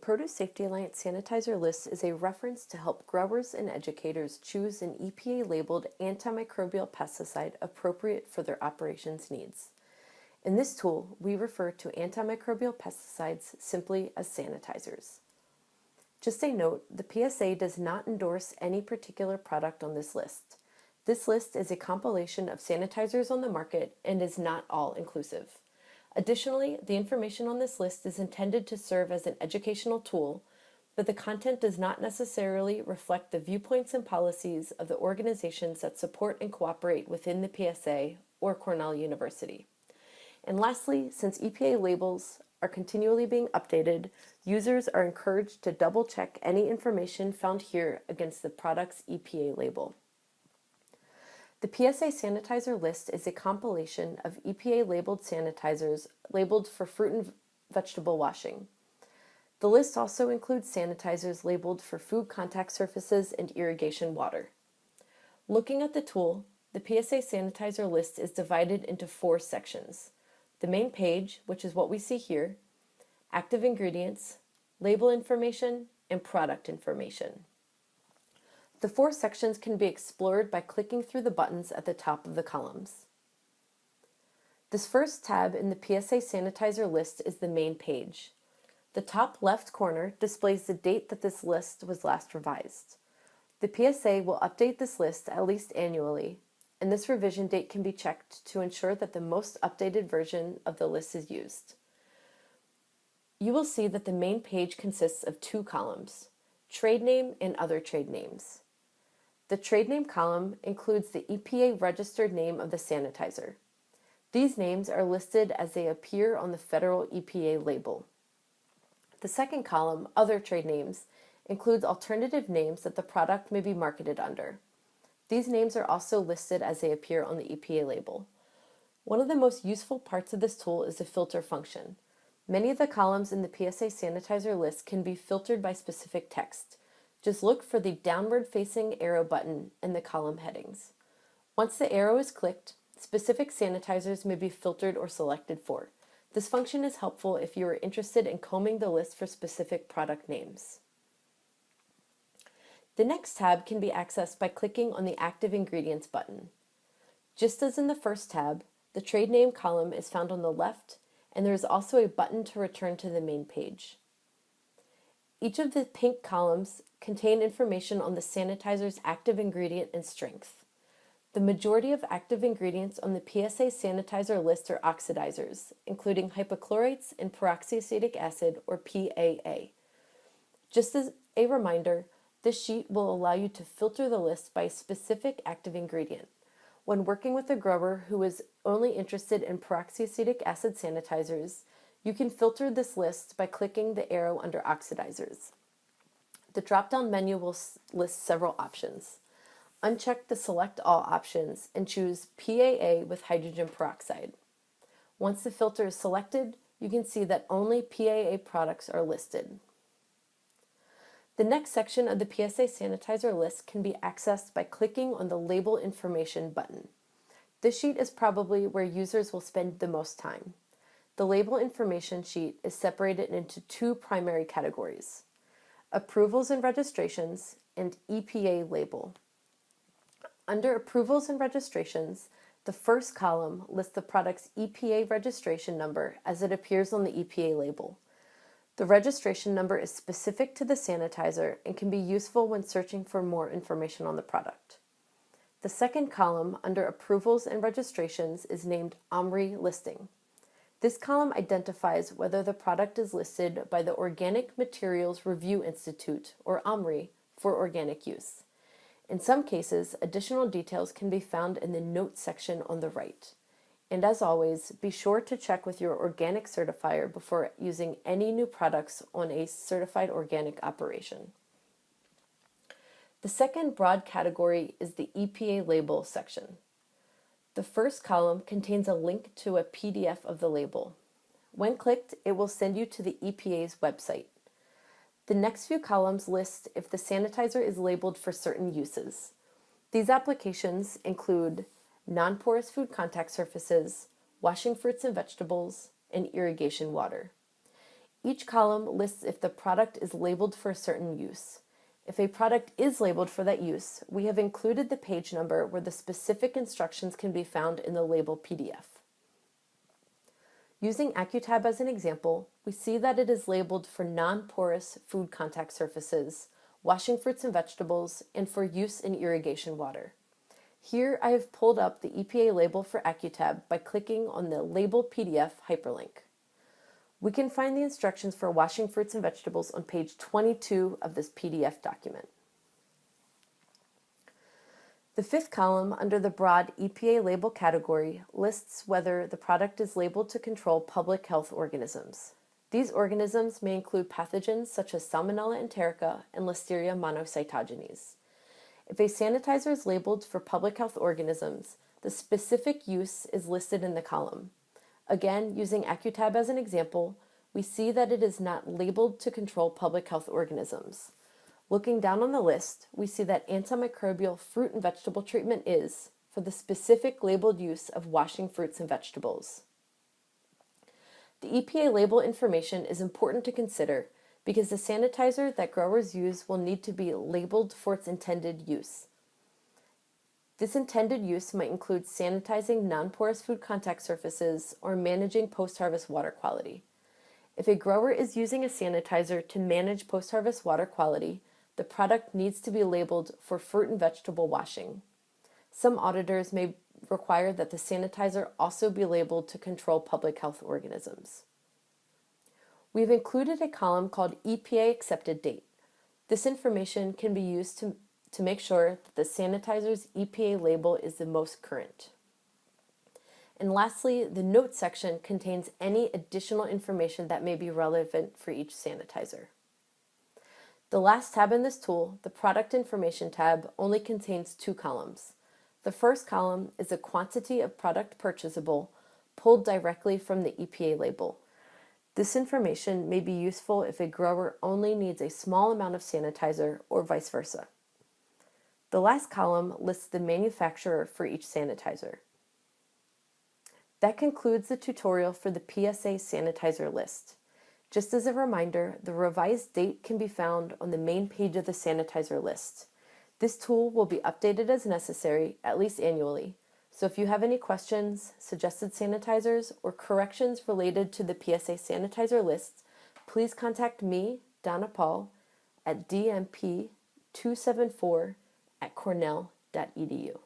Produce Safety Alliance sanitizer list is a reference to help growers and educators choose an EPA-labeled antimicrobial pesticide appropriate for their operations needs. In this tool, we refer to antimicrobial pesticides simply as sanitizers. Just a note, the PSA does not endorse any particular product on this list. This list is a compilation of sanitizers on the market and is not all-inclusive. Additionally, the information on this list is intended to serve as an educational tool, but the content does not necessarily reflect the viewpoints and policies of the organizations that support and cooperate within the PSA or Cornell University. And lastly, since EPA labels are continually being updated, users are encouraged to double-check any information found here against the product's EPA label. The PSA sanitizer list is a compilation of EPA-labeled sanitizers labeled for fruit and vegetable washing. The list also includes sanitizers labeled for food contact surfaces and irrigation water. Looking at the tool, the PSA sanitizer list is divided into 4 sections: the main page, which is what we see here, active ingredients, label information, and product information. The 4 sections can be explored by clicking through the buttons at the top of the columns. This first tab in the PSA sanitizer list is the main page. The top left corner displays the date that this list was last revised. The PSA will update this list at least annually, and this revision date can be checked to ensure that the most updated version of the list is used. You will see that the main page consists of 2 columns: trade name and other trade names. The trade name column includes the EPA registered name of the sanitizer. These names are listed as they appear on the federal EPA label. The second column, other trade names, includes alternative names that the product may be marketed under. These names are also listed as they appear on the EPA label. One of the most useful parts of this tool is the filter function. Many of the columns in the PSA sanitizer list can be filtered by specific text. Just look for the downward-facing arrow button in the column headings. Once the arrow is clicked, specific sanitizers may be filtered or selected for. This function is helpful if you are interested in combing the list for specific product names. The next tab can be accessed by clicking on the Active Ingredients button. Just as in the first tab, the trade name column is found on the left, and there is also a button to return to the main page. Each of the pink columns contain information on the sanitizer's active ingredient and strength. The majority of active ingredients on the PSA sanitizer list are oxidizers, including hypochlorites and peroxyacetic acid, or PAA. Just as a reminder, this sheet will allow you to filter the list by a specific active ingredient. When working with a grower who is only interested in peroxyacetic acid sanitizers, you can filter this list by clicking the arrow under Oxidizers. The drop-down menu will list several options. Uncheck the Select All options and choose PAA with hydrogen peroxide. Once the filter is selected, you can see that only PAA products are listed. The next section of the PSA sanitizer list can be accessed by clicking on the Label Information button. This sheet is probably where users will spend the most time. The label information sheet is separated into 2 primary categories: Approvals and Registrations and EPA Label. Under Approvals and Registrations, the first column lists the product's EPA registration number as it appears on the EPA label. The registration number is specific to the sanitizer and can be useful when searching for more information on the product. The second column under Approvals and Registrations is named OMRI Listing. This column identifies whether the product is listed by the Organic Materials Review Institute, or OMRI, for organic use. In some cases, additional details can be found in the Notes section on the right. And as always, be sure to check with your organic certifier before using any new products on a certified organic operation. The second broad category is the EPA Label section. The first column contains a link to a PDF of the label. When clicked, it will send you to the EPA's website. The next few columns list if the sanitizer is labeled for certain uses. These applications include non-porous food contact surfaces, washing fruits and vegetables, and irrigation water. Each column lists if the product is labeled for a certain use. If a product is labeled for that use, we have included the page number where the specific instructions can be found in the label PDF. Using AccuTab as an example, we see that it is labeled for non-porous food contact surfaces, washing fruits and vegetables, and for use in irrigation water. Here I have pulled up the EPA label for AccuTab by clicking on the Label PDF hyperlink. We can find the instructions for washing fruits and vegetables on page 22 of this PDF document. The fifth column under the broad EPA label category lists whether the product is labeled to control public health organisms. These organisms may include pathogens such as Salmonella enterica and Listeria monocytogenes. If a sanitizer is labeled for public health organisms, the specific use is listed in the column. Again, using AccuTab as an example, we see that it is not labeled to control public health organisms. Looking down on the list, we see that antimicrobial fruit and vegetable treatment is for the specific labeled use of washing fruits and vegetables. The EPA label information is important to consider because the sanitizer that growers use will need to be labeled for its intended use. This intended use might include sanitizing non-porous food contact surfaces or managing post-harvest water quality. If a grower is using a sanitizer to manage post-harvest water quality, the product needs to be labeled for fruit and vegetable washing. Some auditors may require that the sanitizer also be labeled to control public health organisms. We've included a column called EPA Accepted Date. This information can be used to make sure that the sanitizer's EPA label is the most current. And lastly, the notes section contains any additional information that may be relevant for each sanitizer. The last tab in this tool, the Product Information tab, only contains two columns. The first column is a quantity of product purchasable pulled directly from the EPA label. This information may be useful if a grower only needs a small amount of sanitizer or vice versa. The last column lists the manufacturer for each sanitizer. That concludes the tutorial for the PSA sanitizer list. Just as a reminder, the revised date can be found on the main page of the sanitizer list. This tool will be updated as necessary, at least annually. So if you have any questions, suggested sanitizers, or corrections related to the PSA sanitizer list, please contact me, Donna Paul, at dmp274@cornell.edu.